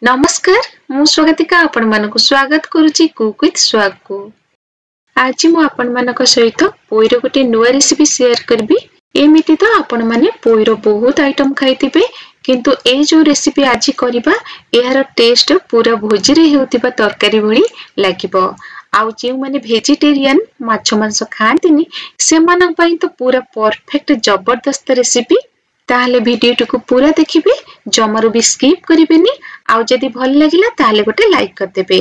नमस्कार मु स्वागतिका आपण मानक स्वागत करूची कुक विथ स्वाग को। आज मु आपण मानक सहित पोईर गोटे नुआ रेसिपी शेयर करबी। एमिति तो आपण माने पोईर बहुत आइटम खाइतिबे किंतु ए जो रेसिपी आज करिबा एहार टेस्ट पूरा भोजी रे हेउतिबा तरकारी भली लागिबो। आउ जे माने वेजिटेरियन माछ मांस खांतिनी से मानक पई तो पूरा परफेक्ट जबरदस्त रेसिपी। ताहले वीडियो को पूरा देखिबे, जमारू भी स्किप करिबेनी। आउ जदि भल लागिला ताहले गोटे लाइक कर देबे।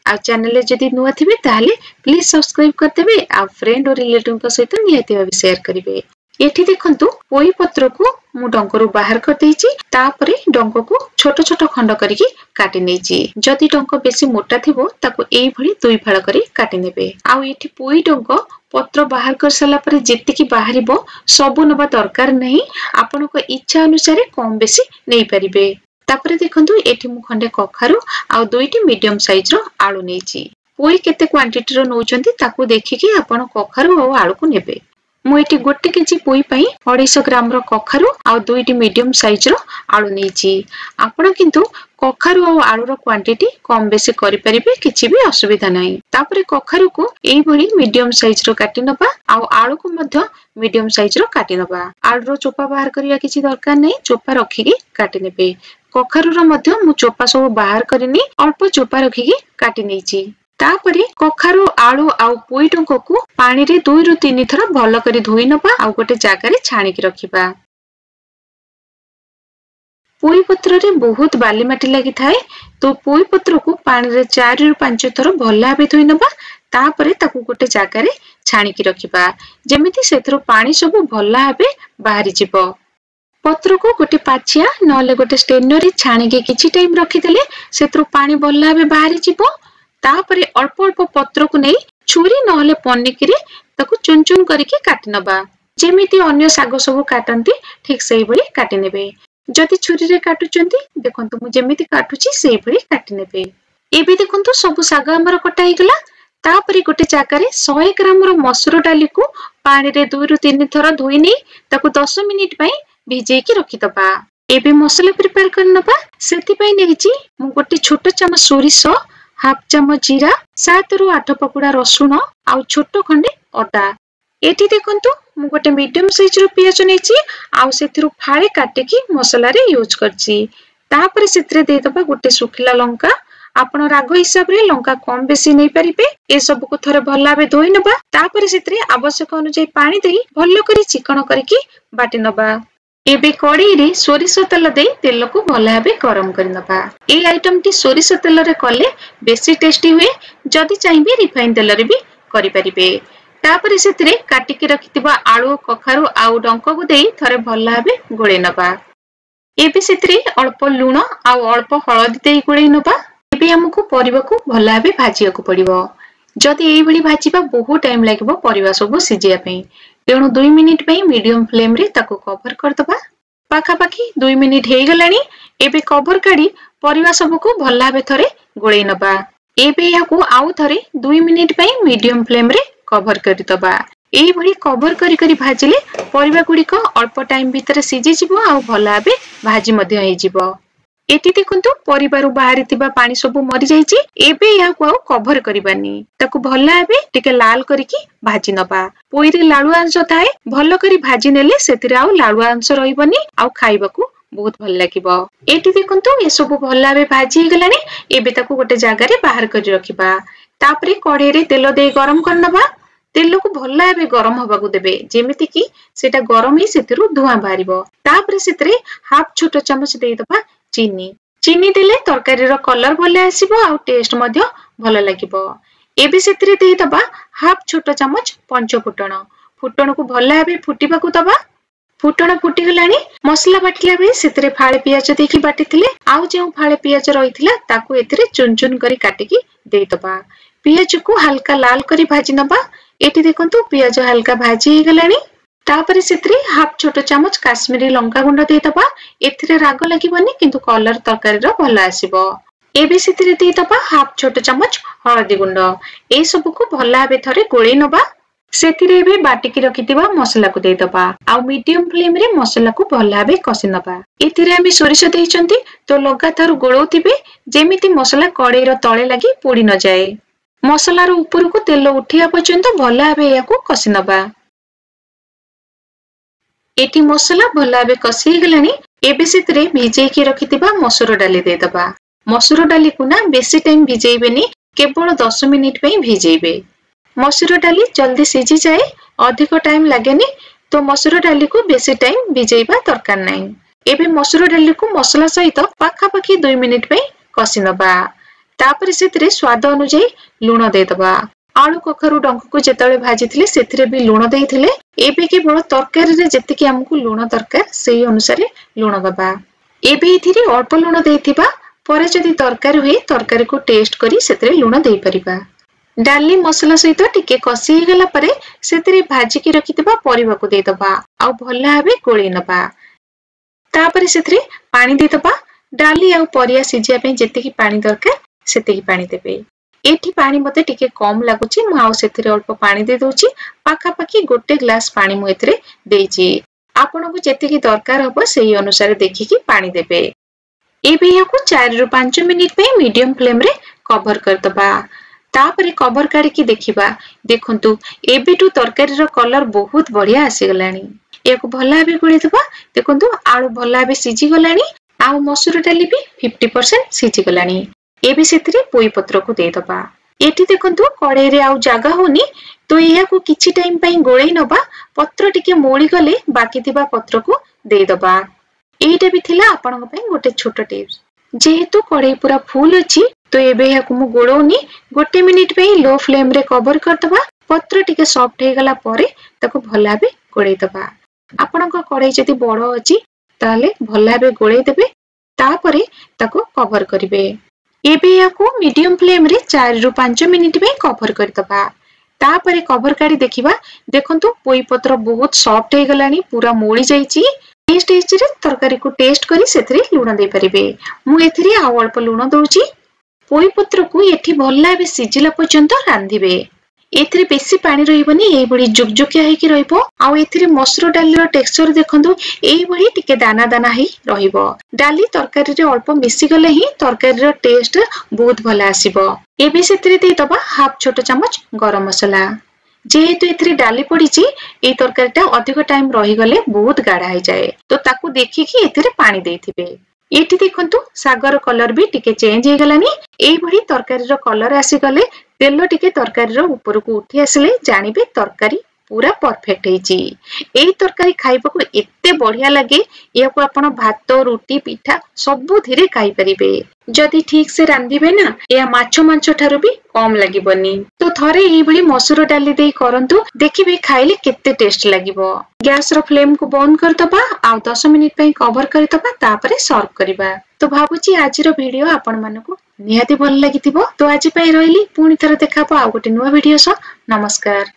आउ चैनल रे जदि नुआ थिबे ताहले प्लीज सब्सक्राइब कर देबे। आउ फ्रेंड और रिलेटिव को सहित नियति भाबे शेयर करिबे। एठी देखंतु पोई पत्र को मु डंकरू बाहर कर देइची। तापरे डंक को छोट छोट खंड करिकि काटि नेइची। जदि डंक बेसी मोटा थिबो ताको एई भली दुई फाळ करी काटि नेबे। आउ एठी पोई डंक पत्र बाहर कर सला परे जेतिकी बाहरिबो सबु नबा दरकार नहीं। आपनको इच्छा अनुसार कम बेसी नै परिबे। तापरे देखंतु एठी मु खंडे कखारु आउ दुईटी मीडियम साइज रो आलू नेइची। पोई केते क्वांटिटी रो नउचंती ताकू देखिकि आपण कखारु आउ आलू को नेबे। मु एठी 1 केजी पोई पई 250 ग्राम रो कखारु आउ दुईटी मीडियम साइज रो आलू नेइची। आपण किंतु कखारु आउ आलू रो क्वांटिटी कम बेसी करि परिबे, किछि भी असुविधा नाही। तापरे कखारु को एई भली मीडियम साइज रो काटि नबा आउ आलू को मध्य मीडियम साइज रो काटि नबा। आलू रो चोपा बाहर करिया किछि दरकार नै, चोपा रखिकि काटि नेबे। कखारु रो मध्य मु चोपा सब बाहर करिनी, अल्प चोपा रखिकि काटि नेइची। तापरे कखारु आलू आउ पोई डंक को पानी रे 2 रु 3 थरा भलो करी धोई नबा आउ गोटे जागा रे छाणी के रखिबा। पोई पत्र रे बहुत बाली माटी लागि थाए, तो पोई पत्र को पानी रे 4 रु 5 थरा भलो भाबे धोई नबा। तापरे ताकू गोटे जागा रे छाणी के रखिबा, जेमिति सेथरो पानी सब भलो भाबे बाहरी जिवो। पत्र को गोटे पाछिया नले गोटे स्टेनर रे छाणी के किछि टाइम रखि देले सेथरो पानी भलो भाबे बाहरी जिवो। तापरे अल्प अल्प पत्र को नै छुरी नले पन्निकी रे ताकू चुन चुन करके काटि नबा। जेमिति अन्य साग सब काटंती ठीक सेही भली काटि नेबे। जदि छुरी रे काटुचंती देखंतु मु जेमिति काटुची सेही भली काटि नेबे। एबे देखंतु सब साग हमर कटा हे गला। तापरे गोटे जागा रे 100 ग्राम रो मसूर डाली को पानी रे 2 रु 3 थरा धोई नै ताकू 10 मिनिट पई भिजेई के रखि दबा। एबे मसाला प्रिपेयर कर नबा। सेति पई नेछि मु गोटे छोट चमच सोरिष, हाफ चमच जीरा, 7 रु 8 पकुड़ा रसुण आउ छोट खंडे अदा। एठी देखंतु मु गोटे मीडियम साइज रो पियाज नेछि आउ सेथिरु फाळे काटिकी मसाला रे यूज करछि। तापरे सेतरे दे दबा गोटे सुखिला लंका। आपण राग हिसाब रे लंका कम बेसी नै परिबे। ए सब को थरे भल्ला बे धोई नबा। तापरे सेतरे आवश्यक अनुसार पानी देई भल्लो करी चिकन करकी बाटी नबा। एबे कड़ी रे सोरिष तेल दे तेल को भला भाबे गरम कर नबा। ए आइटम टी सोरिष तेल रे कले बेसी टेस्टी हुए। जदि चाहिबे रिफाइन तेल रे भी करि परिबे। तापरे सेतरे काटी के रखितबा आलू, कखारु आउ डंक को देई थरे भला भाबे गोळे नबा। एबे सेतरे अल्प लूण आउ अल्प हळदी देई गोळे नबा। एबे हमकु परिबा को भला भाबे भाजिया को पड़िबो। जदि एई भली भाजिबा बहुत टाइम लागिबो परिबा सब सिजिया पई। तेणु 2 मिनिट पई मीडियम फ्लेम रे ताको कवर कर दबा। पाखा पाखी 2 मिनिट हे गलानी। एबे कवर काडी परिबा सब को भला भाबे थरे गोळै नबा। एबे याको आउ थरे 2 मिनिट पई मीडियम फ्लेम रे कवर करि दबा। एई भली कवर करी करी भाजिले परिबा गुडी को अल्प टाइम भीतर सिजि जिवो आउ भला भाबे भाजी मध्य हे जिवो। एटी देखंतु परिबारु बाहरी तिबा पानी सब मरि जाईची। एबे याको आउ कवर करिबानी, ताकू भल्ला भाबे टिके लाल करिकि भाजी नबा। पोई रे लालुआ अंश थाए, भल्लो करी भाजी नेले सेतिरे आउ लालुआ अंश रहिबनी आउ खाइबाकू बहुत भल लागिबो। एटी देखंतु ए सब भल्ला भाबे भाजी गलानी। एबे ताकू गोटे जागा रे बाहर करि रखिबा। तापरे कढ़े रे तेल दे गरम कर नबा। तेल को भल्ला भाबे गरम होबाकू देबे, जेमिति कि सेटा गरम ही सेतिरु धुआं बाहरिबो। तापरे सेतिरे हाफ छोट चमच देई दबा चीनी। चीनी देले तरकारी रो कलर भले आसीबो आउ टेस्ट मध्य भल लागिबो। एबे सेतिरे देई दबा हाफ छोट चमच पंच फुटण। फुटण को भल भाबे फुटिबाकू दबा। फुटण फुटी गलानी। मसला बाटिला बे सेतिरे फाळे पियाज देखि बाटिथिले आउ जे फाळे पियाज रहिथिला ताकू एथिरे चुन चुन करी काटिकी देई दबा। पियाज को हल्का लाल करी भाजी नबा। एटी देखंतु पियाज हल्का भाजी हे गलानी। तापरे सेतिरे हाफ छोट चमच काश्मीरी लंका गुंड देई दबा। एथिरे राग लागिबनी किंतु कलर तरकारी रो भल आसीबो। एबे सेतिरे देई दबा हाफ छोट चमच हळदी गुंड। ए सब को भल भाबे थरे गोळै नबा। सेतिरे एबे बाटिकी रखिथिबा मसला को देदबा आ मीडियम फ्लेम रे मसला को भल भाबे कसी नबा। एथिरे आमे सोरिष देइचंती तो लगातार गोळौथिबे जेमिति मसला कड़े रो तळे लागि पोड़ी न जाए। मसला रो ऊपर को तेल उठिया पर्यंत भल भाबे याको कसी नबा। एठी मसला भल भाबे कसी गलानी। एबे सेतिरे भिजेकी रखिथिबा मसूर डाली देदबा। मसूर डाली को ना बेसी टाइम भिजेइबेनी, केवल 10 मिनिट पई भिजेइबे। मसूर डाली जल्दी सिझी जाए, अधिक टाइम लागेनी, तो मसूर डाली को बेसी टाइम भिजेइबा दरकार नाही। एबे मसूर डाली को मसला सहित पाखापाखी 2 मिनिट पई कसी नबा। तापरे सेतिरे स्वाद अनुसार लूण देदबा। आलू कखारु डंक को जेतले भाजिथिले सेतिरे भी लूण देइथिले। एबे केवल तरकारी रे जेतिकी हमकु लूण दरकार सेही अनुसार लूण दबा। एबे इथिरे अल्प लूण देइथिबा, परे जदि तरकारी हुए तरकारी को टेस्ट करी सेतिरे लूण देइ परिबा। डाली मसला सहित टिके कसी गला परे सेतिरे भाजिकी रखिथिबा परिबा को देदबा आ भल भाबे गोळी नबा। तापरे सेतिरे पानी देदबा। डाली आ परिया सिजिया पे जेतिकी पानी दरकार सेतिकी पानी देबे। एठी पानी मते टिके कम लागुची, मु आ सेतिरे अल्प पानी दे दोची। पाखापाखी 1 ग्लास पानी मु एथिरे देइची। आपनको जेतिकी दरकार हबो सेही अनुसार देखिकी पानी देबे। एबे याको 4 रु 5 मिनिट पे मीडियम फ्लेम रे कवर करदबा। तापरे कवर काढी की देखिबा। देखंतु एबेटू तरकारी रो कलर बहुत बढ़िया आसी गलानी। याको भल भाबे गोळी दबा। देखंतु आलू भल भाबे सिझी गलानी आ मसूर डाली भी 50% सिझी गलानी। एबे सेतिरे पोई पत्र को दे दबा। एठी देखंतु कड़े रे आउ जागा होनी, तो एया को किछि टाइम पई गोळई नबा। पत्र टिके मोळी गले बाकी थिबा पत्र को दे दबा। एटा भी थिला आपनक पई गोटे छोट टिप्स। जेहेतु कड़े पूरा फुल अछि, तो एबे या को मु गोळौनी 1 मिनिट पई लो फ्लेम रे कवर करदबा। पत्र टिके सॉफ्ट हे गला परे ताको भल भाबे गोळई दबा। आपनक कड़े जदि बड़ अछि ताले भल भाबे गोळई देबे। तापरे ताको कवर करिवे। एबे या को मीडियम फ्लेम रे 4 रु 5 मिनिट पई कवर करदबा। तापरे कवर काढी देखिबा। देखंतु पोई पत्र बहुत सॉफ्ट हे गलानी, पूरा मोळी जाईची। ए स्टेज रे तरकारी को टेस्ट करी सेथिरे लूण दे परिबे। मु एथिरे आ अल्प लूण दोउची। पोई पत्र को एठी भल भाबे सिजिला पर्यंत रांधिबे। एथिरे बेसी पानी रहिबनी, एई बडी जुकजुकिया हेकी रहिबो। आ एथिरे मसूर डाली रो टेक्सचर देखंतु एई बडी टिके दाना दाना हेई रहिबो। डाली तरकारी रे अल्प मिसी गले ही तरकारी रो टेस्ट बहुत भल आसीबो। एबे सेथिरे देई दबा हाफ छोट चमच गरम मसला। जेहेतु एथिरे डाली पड़ीची, एई तरकारीटा अधिक टाइम रही गले बहुत गाढ़ा हे जाए, तो ताकू देखिकी एथिरे पानी देइथिबे। एठी देखंतु सागर कलर भी टिके चेंज हे गलानी। एई बडी तरकारी रो कलर आसी गले तेल टिके तरकारी रो ऊपर को उठी आसले जानिबे तरकारी पूरा परफेक्ट हेची। एई तरकारी खाइबा को एत्ते बढ़िया लागे, याको आपण भात रोटी पिठा सबु थिरे खाइ परिबे। जदि ठीक से रांधिबे ना, या माछो मांछो ठारो भी कम लागिबनी। तो थरे एई बडी मसूर डाली देई करंतु, देखिबे खाइले केत्ते टेस्ट लागिबो। गैस रो फ्लेम को बंद करदबा आ 10 मिनिट पई कवर करदबा। तापरे सर्व करबा। तो भाबुची आज रो वीडियो आपण मानको निहाती भल लागिथिबो। तो आज पई रहिली, पुणी थरे देखाबो आ गोटे नुवा वीडियो सह। नमस्कार।